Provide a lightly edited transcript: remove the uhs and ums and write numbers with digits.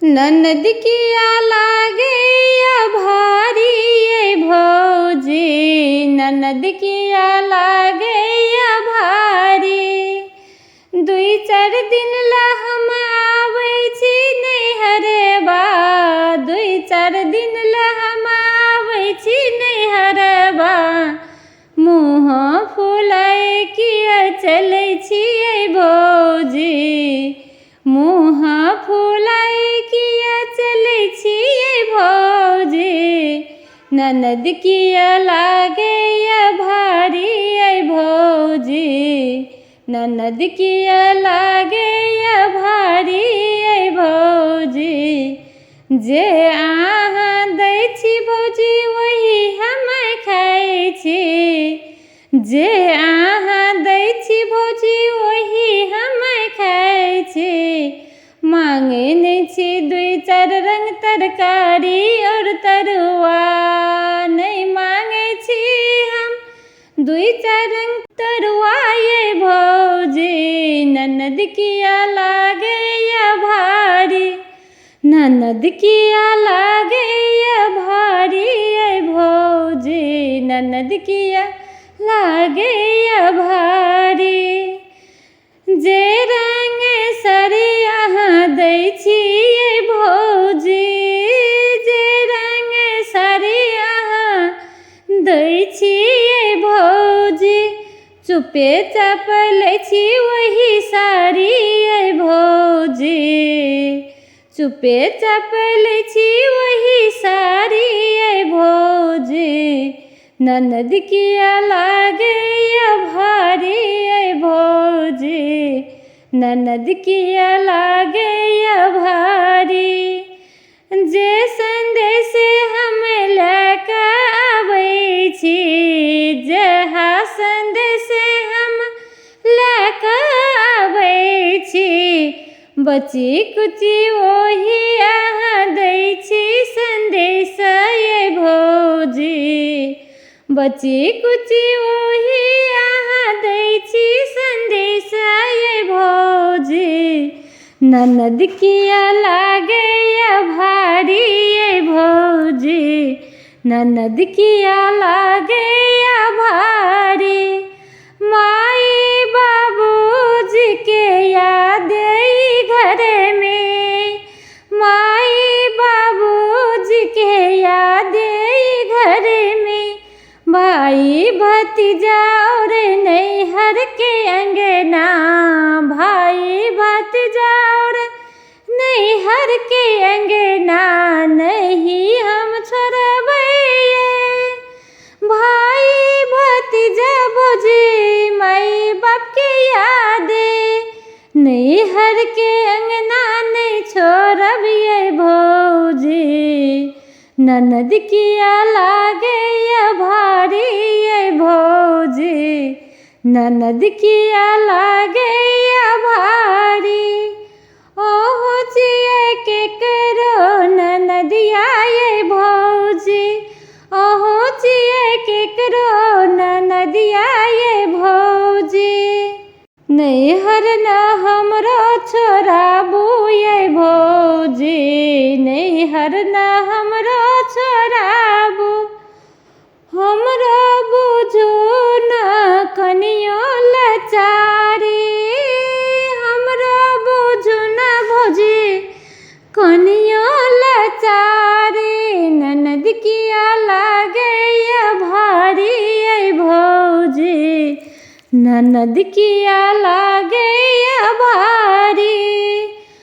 ननद किया लागे या भारी ये भौजी, ननद किया लागे या भारी। दुई चार दिन ला हम आबै छी नैहरबा, दुई चार दिन ला हम आबै छी नैहरबा। मुँह फुलाए किया चलै छी ये भौजी, मुँह फुलाए किया चलै छी ये भौजी। ननद किया लागे या भारी ये भौजी, ननद किया लागे या भारी ये भौजी। जे अहाँ दै छी भौजी वही हम खाइ छी, जे अहाँ दै छी भौजी वही हम खाइ छी। मांगे नहीं छी दुई चार रंग तरकारी और तरुआ, नहीं मांगे छी हम दुई चार रंग तरुआ ये भौजी। ननद किया लागे या भारी, ननद किया लागे या भारी ये भौजी, ननद किया लागे या भारी। जे रंग साड़ी अहाँ दै छी ये भौजी, जे रंग साड़ी अहाँ दै छी ये भौजी। चुपे चाप लै छी वही साड़ी ये भौजी, चुपे चाप लै छी वही साड़ी ये भौजी। ननद किया लागे या भारी ये भौजी, ननद किया लागे या भारी। जे संदेश हम लेके आबै छी, जहा संदेश हम लेके आबै छी। बची कुची वही अहाँ दै छी संदेश ये भौजी, बची कुची वही अहाँ दै छी संदेश ये भौजी। ननद किया लागे या भारी ये भौजी, ननद किया लागे या भारी। माई बाबूजी के याद घर में, माई बाबूजी के याद घर में। भाई भतीजा और नैहर के अंगना, भाई भतीजा और नैहर के अंगना। नहीं हम छोड़बै भाई भतीजा भौजी, माई बाप के याद नैहर के अंगना नहीं छोड़ब ये भौजी। ननद किया लागे या भारी ये भौजी, ननद किया लागे या भारी। ओहो चिए के करो ननदिया ये भौजी, ओहो चिए के करो ननदिया ये भौजी। नैहर न हमरो छोड़ाबू ये भौजी, नैहर न हमरो छोड़ाबू। हमरो बुझू न कनियो लाचारी, हमरो बुझू न भौजी कनियो लाचारी। ननद किया लागे या भारी ये भौजी, ननद किया लागे या भारी।